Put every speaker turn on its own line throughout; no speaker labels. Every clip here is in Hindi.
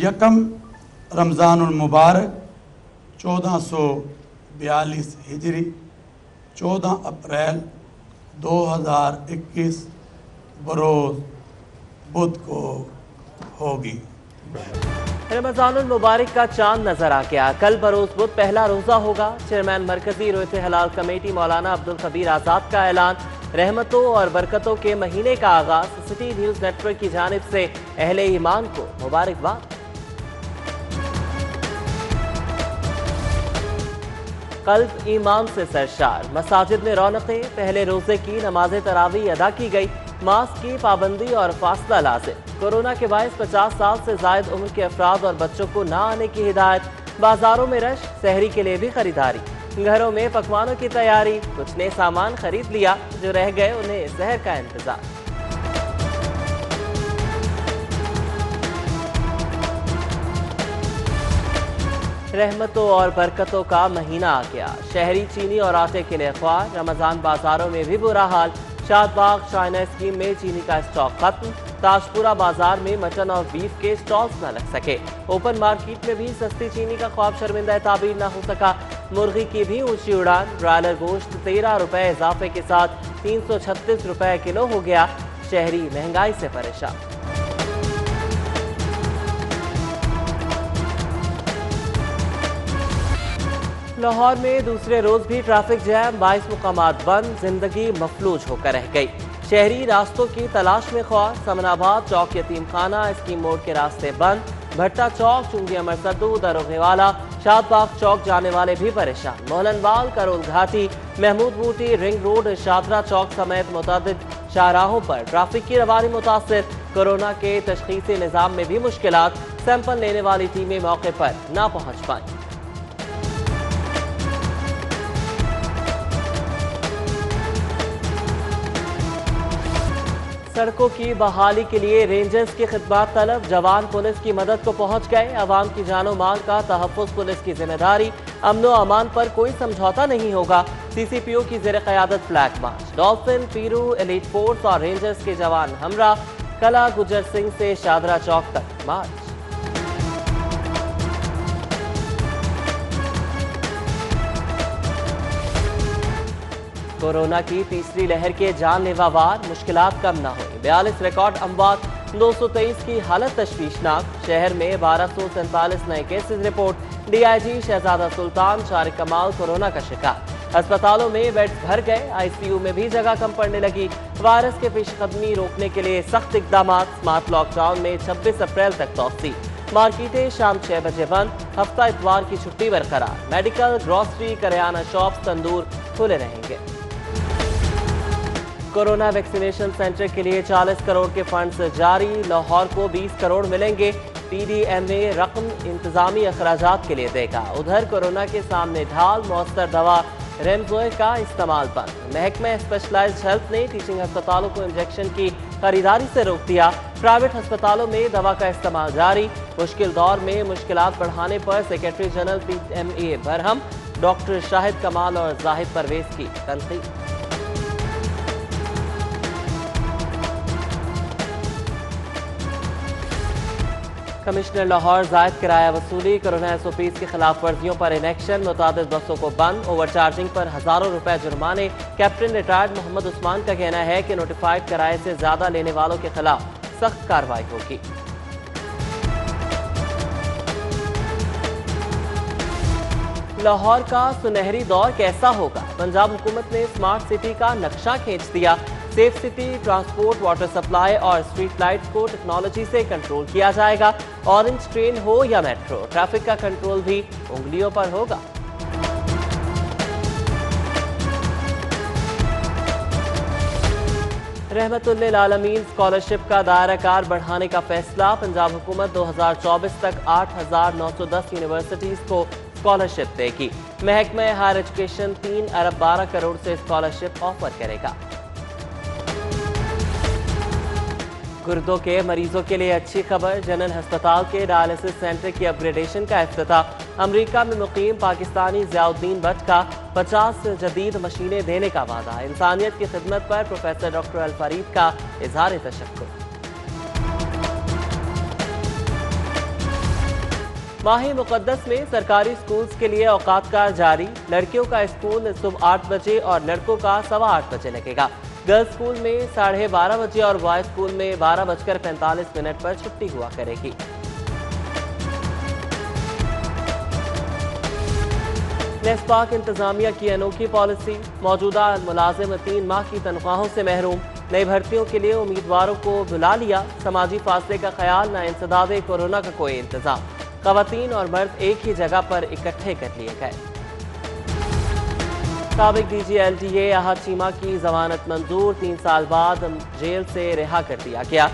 यकम रमज़ानुल मुबारक 1442 हिजरी 14 अप्रैल 2021 बरोज़ बुध को होगी।
रमज़ानुल मुबारक का चांद नजर आ गया। कल बरोज़ बुध पहला रोज़ा होगा। चेयरमैन मरकजी रोयत हलाल कमेटी मौलाना अब्दुल खबीर आज़ाद का ऐलान। रहमतों और बरकतों के महीने का आगाज। सिटी न्यूज़ नेटवर्क की जानिब से अहले ईमान को मुबारकबाद। कल्ब ईमान से सरशार। मसाजिद में रौनकें। पहले रोजे की नमाज तरावी अदा की गई। मास्क की पाबंदी और फासला लाज़िम। कोरोना के बायस 50 साल से जायद उम्र के अफराद और बच्चों को ना आने की हिदायत। बाजारों में रश। सहरी के लिए भी खरीदारी। घरों में पकवानों की तैयारी। कुछ ने सामान खरीद लिया, जो रह गए उन्हें सहर का इंतजार। रहमतों और बरकतों का महीना आ गया। शहरी चीनी और आटे के लिए ख्वार। रमजान बाजारों में भी बुरा हाल। शादबाग चाइना स्कीम में चीनी का स्टॉक खत्म। ताजपुरा बाजार में मटन और बीफ के स्टॉल्स न लग सके। ओपन मार्केट में भी सस्ती चीनी का ख्वाब शर्मिंदा ताबीर न हो सका। मुर्गी की भी ऊंची उड़ान। ब्रायलर गोश्त 13 रुपए इजाफे के साथ 336 रुपए किलो हो गया। शहरी महंगाई से परेशान। लाहौर में दूसरे रोज भी ट्रैफिक जैम। 22 मुकामात बंद। जिंदगी मफलूज होकर रह गई। शहरी रास्तों की तलाश में ख्वार। समनाबाद चौक यतीम खाना स्कीम मोड़ के रास्ते बंद। भट्टा चौक चुंगी अमर सद्दू दरोगेवाला शादबाग चौक जाने वाले भी परेशान। मोहनवाल करोल घाटी महमूद बूटी रिंग रोड शादरा चौक समेत मुतअद्दिद शाहराहों पर ट्रैफिक की रवानी मुतासिर। कोरोना के तशखीसी निज़ाम में भी मुश्किलात। सैंपल लेने वाली टीमें मौके पर ना पहुंच पाई। सड़कों की बहाली के लिए रेंजर्स की खिदमत तलब। जवान पुलिस की मदद को पहुंच गए। अवाम की जानो माल का तहफ़्फ़ुज़ पुलिस की जिम्मेदारी। अमनो अमान पर कोई समझौता नहीं होगा। CCPO की ज़ेर क़यादत फ्लैग मार्च। डॉल्फिन पीरू एलीट फोर्स और रेंजर्स के जवान हमरा। कला गुजर सिंह से शादरा चौक तक मार्च। कोरोना की तीसरी लहर के जानलेवा वार। मुश्किलात कम न हुई। 42 रिकॉर्ड अमवात। 223 की हालत तशवीशनाक। शहर में 1247 नए केसेस रिपोर्ट। DIG शहजादा सुल्तान शारिक कमाल कोरोना का शिकार। अस्पतालों में बेड्स भर गए। ICU में भी जगह कम पड़ने लगी। वायरस के पेशकदमी रोकने के लिए सख्त इकदाम। स्मार्ट लॉकडाउन में 26 अप्रैल तक तोसी। मार्केटें शाम 6 बजे बंद। हफ्ता इतवार की छुट्टी बरकरार। मेडिकल ग्रॉसरी करियाना शॉप्स तंदूर खुले रहेंगे। कोरोना वैक्सीनेशन सेंटर के लिए 40 करोड़ के फंड्स जारी। लाहौर को 20 करोड़ मिलेंगे। PDMA रकम इंतजामी अखराजात के लिए देगा। उधर कोरोना के सामने ढाल। मौसर दवा रेमजोए का इस्तेमाल बंद। महकमा स्पेशलाइज्ड हेल्थ ने टीचिंग अस्पतालों को इंजेक्शन की खरीदारी से रोक दिया। प्राइवेट अस्पतालों में दवा का इस्तेमाल जारी। मुश्किल दौर में मुश्किलात बढ़ाने पर secretary general PMA Barham. Doctor Shahid कमाल और जाहिद परवेज की तनकीद। कमिश्नर लाहौर जायद किराया वसूली। कोरोना SOPs की खिलाफ वर्जियों पर इनेक्शन। मुतादिद बसों को बंद। ओवरचार्जिंग पर हजारों रुपए जुर्माने। कैप्टन रिटायर्ड मोहम्मद उस्मान का कहना है कि नोटिफाइड किराए से ज्यादा लेने वालों के खिलाफ सख्त कार्रवाई होगी। लाहौर का सुनहरी दौर कैसा होगा? पंजाब हुकूमत ने स्मार्ट सिटी का नक्शा खींच दिया। Safe city, transport, water supply और स्ट्रीट लाइट्स को टेक्नोलॉजी से कंट्रोल किया जाएगा। ऑरेंज ट्रेन हो या मेट्रो, ट्रैफिक का कंट्रोल भी उंगलियों पर होगा। रहमतुल्लिल आलमीन स्कॉलरशिप का दायरा कार बढ़ाने का फैसला। पंजाब हुकूमत 2024 तक 8,910 यूनिवर्सिटीज को स्कॉलरशिप देगी। महकमा हायर एजुकेशन 3 अरब 12 करोड़ से स्कॉलरशिप ऑफर करेगा। गुर्दों के मरीजों के लिए अच्छी खबर। जनरल अस्पताल के डायलिसिस सेंटर की अपग्रेडेशन का इफ्तिताह। अमेरिका में मुकीम पाकिस्तानी ज़ियाउद्दीन भट्ट का 50 जदीद मशीनें देने का वादा। इंसानियत की खिदमत पर प्रोफेसर डॉक्टर अल फरीद का इजहार तशक्कुर। माह मुक़द्दस में सरकारी स्कूल्स के लिए औकात कार जारी। लड़कियों का स्कूल सुबह 8 बजे और लड़कों का 8:15 बजे लगेगा। गर्ल्स स्कूल में 12:30 बजे और बॉयज स्कूल में 12:45 पर छुट्टी हुआ करेगी। नेस्पाक इंतजामिया की अनोखी पॉलिसी। मौजूदा मुलाजिम 3 माह की तनख्वाहों से महरूम। नई भर्तियों के लिए उम्मीदवारों को बुला लिया। समाजी फासले का ख्याल न इंसदादे कोरोना का कोई इंतजाम। खवातीन और मर्द एक ही जगह पर इकट्ठे कर लिए गए। साबिक DG LDA अहद चीमा की जमानत मंजूर। 3 साल बाद जेल से रिहा कर दिया गया।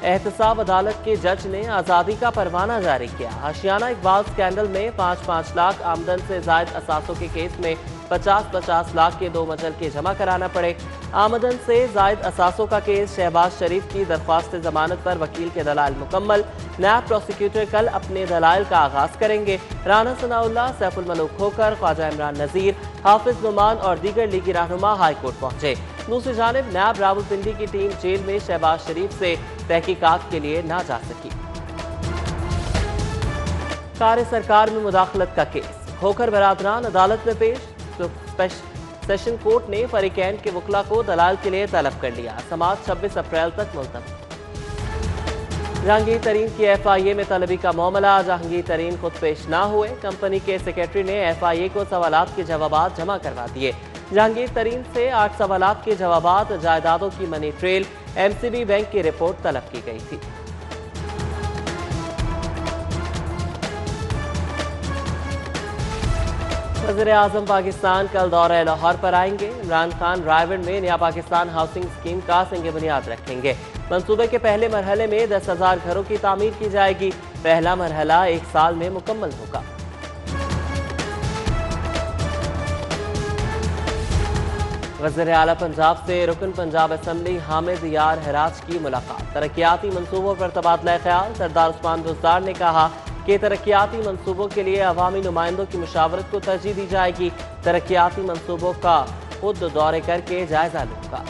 एहतसाब अदालत के जज ने आज़ादी का परवाना जारी किया। आशियाना इकबाल स्कैंडल में 5-5 लाख आमदन से जायद असासों के केस में 50-50 लाख के 2 मचलके जमा कराना पड़े। आमदन से जायद असासों का केस। शहबाज शरीफ की दरख्वास्त जमानत पर वकील के दलाल मुकम्मल। नायब प्रोसिक्यूटर कल अपने दलाइल का आगाज करेंगे। राना सनाउल्लाह, सैफुल मलूक खोकर, ख्वाजा इमरान नज़ीर, हाफिज नुमान और दीगर लीगी रहनुमा हाईकोर्ट पहुंचे। दूसरी जानिब नायब रावलपिंडी की टीम जेल में शहबाज शरीफ से तहकीकात के लिए ना जा सकी। कार्य सरकार में मुदाखलत का केस। खोखर बरादरान अदालत में पेश। सेशन कोर्ट ने फरीकैन के वकला को दलाल के लिए तलब कर लिया। समाअत 26 अप्रैल तक मुलतवी। जहांगीर तरीन की FIA में तलबी का मामला। जहांगीर तरीन खुद पेश ना हुए। कंपनी के सेक्रेटरी ने FIA को सवालात के जवाब जमा करवा दिए। जहांगीर तरीन से 8 सवालात के जवाब, जायदादों की मनी ट्रेल, MCB बैंक की रिपोर्ट तलब की गई थी। वज़ीर-ए-आज़म पाकिस्तान कल दौरे लाहौर पर आएंगे। इमरान खान रायगढ़ में नया पाकिस्तान हाउसिंग स्कीम का संग बुनियाद रखेंगे। मंसूबे के पहले मरहले में 10,000 घरों की तामीर की जाएगी। पहला मरहला 1 साल में मुकम्मल होगा। वज़ीर आला पंजाब से रुकन पंजाब असम्बली हामिद यार हराज की मुलाकात। तरक्याती मंसूबों पर तबादला ख्याल। सरदार उस्मान बुज़दार ने कहा कि तरक्याती मंसूबों के लिए अवामी नुमाइंदों की मुशावरत को तरजीह दी जाएगी। तरक्याती मंसूबों का खुद दौरे करके जायजा लूंगा।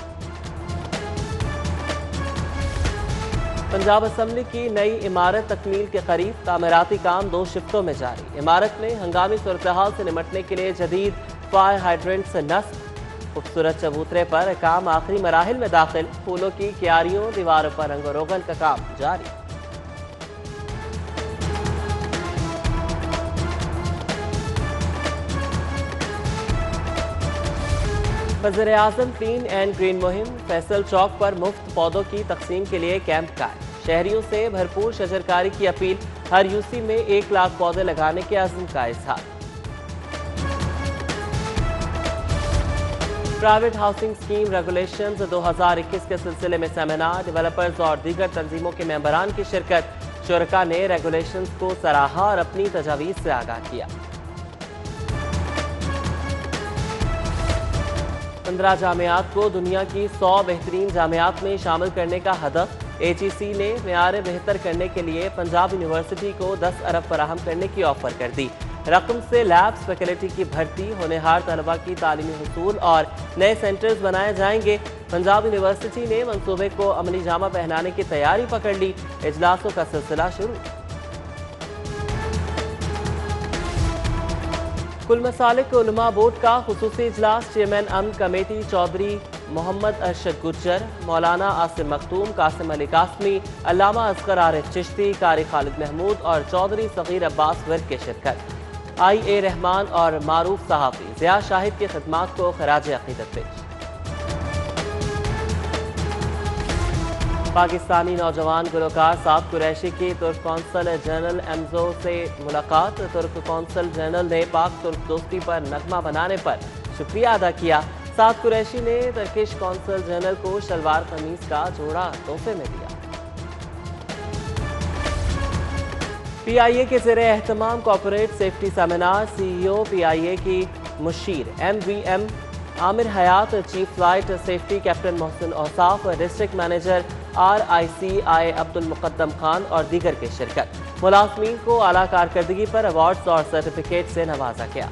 पंजाब असम्बली की नई इमारत तकमील के करीब। तामीराती काम 2 शिफ्टों में जारी। इमारत में हंगामी सूरत-ए-हाल से निमटने के लिए जदीद फायर हाइड्रेंट से नस्ब। खूबसूरत चबूतरे पर काम आखिरी मराहिल में दाखिल। फूलों की क्यारियों, दीवारों पर रंग रोगन का काम जारी। वज़ीर-ए-आज़म क्लीन एंड ग्रीन मुहिम। फैसल चौक पर मुफ्त पौधों की तकसीम के लिए कैंप कायम। शहरियों से भरपूर शजरकारी की अपील। हर यूसी में 1 लाख पौधे लगाने के अज़्म का इज़हार। प्राइवेट हाउसिंग स्कीम रेगुलेशंस 2021 के सिलसिले में सेमिनार। डेवलपर्स और दीगर तंजीमों के मेंबरान की शिरकत। शुरका ने रेगुलेशंस को सराहा और अपनी तजावीज़ से आगाह किया। 15 जामियात को दुनिया की 100 बेहतरीन जामियात में शामिल करने का हदफ। HEC ने मेयार बेहतर करने के लिए पंजाब यूनिवर्सिटी को 10 अरब फराहम करने की ऑफर कर दी। रकम से लैब्स, फैकल्टी की भर्ती, होनहार तलबा की तालीमी हुसूल और नए सेंटर्स बनाए जाएंगे। पंजाब यूनिवर्सिटी ने मंसूबे को अमली जामा पहनाने की तैयारी पकड़ ली। इजलासों का सिलसिला शुरू। कुल मसालिक उलमा बोर्ड का खुसूसी इजलास। चेयरमैन अमन कमेटी चौधरी मोहम्मद अरशद गुज्जर, मौलाना आसिम मखदूम, कासिम अली कासमी, अल्लामा असगर आरिफ चिश्ती, कारी खालिद महमूद और चौधरी सगीर अब्बास विर्क की शिरकत। IA रहमान और मारूफ सहाफ़ी ज़िया शाहिद की खिदमात को खराज अक़ीदत पेश। पाकिस्तानी नौजवान गुलकार साद कुरैशी की तुर्क कौंसल जनरल एमजो से मुलाकात। तुर्क कौंसल जनरल ने पाक तुर्क दोस्ती पर नगमा बनाने पर शुक्रिया अदा किया। साद कुरैशी ने तुर्किश कौंसल जनरल को शलवार कमीज का जोड़ा तोहफे में दिया। PIA के ज़ेरे एहतमाम corporate safety seminar. CEO PIA की मुशीर MVM Aamir Hayat, chief flight safety captain Mohsin Ausaf, district manager RICI Abdul Muqaddam Khan और दीगर की शिरकत। मुलाजमीन को आला कारकर्दगी पर अवार्ड्स और सर्टिफिकेट से नवाजा गया।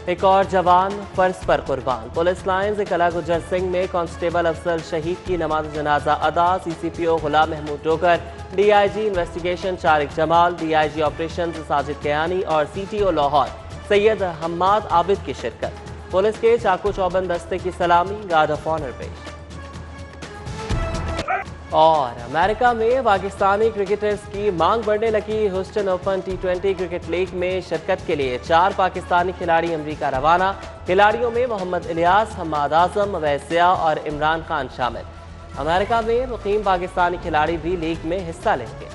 एक और जवान फर्ज पर कुर्बान। पुलिस लाइन्स कला गुजर सिंह में कांस्टेबल अफजल शहीद की नमाज जनाजा अदा। CCPO Ghulam Mahmood Dogar, DIG investigation Tariq Jamal, DIG operation Sajid Kayani और CTO लाहौर सैयद हम्माद आबिद की शिरकत। पुलिस के चाकू चौबंद दस्ते की सलामी, गार्ड ऑफ ऑनर पेश। और अमेरिका में पाकिस्तानी क्रिकेटर्स की मांग बढ़ने लगी। Houston open T20 cricket league में शिरकत के लिए 4 पाकिस्तानी खिलाड़ी अमेरिका रवाना। खिलाड़ियों में मोहम्मद इलियास, हम्माद आजम, अवैसिया और इमरान खान शामिल। अमेरिका में मुकीम पाकिस्तानी खिलाड़ी भी लीग में हिस्सा लेंगे।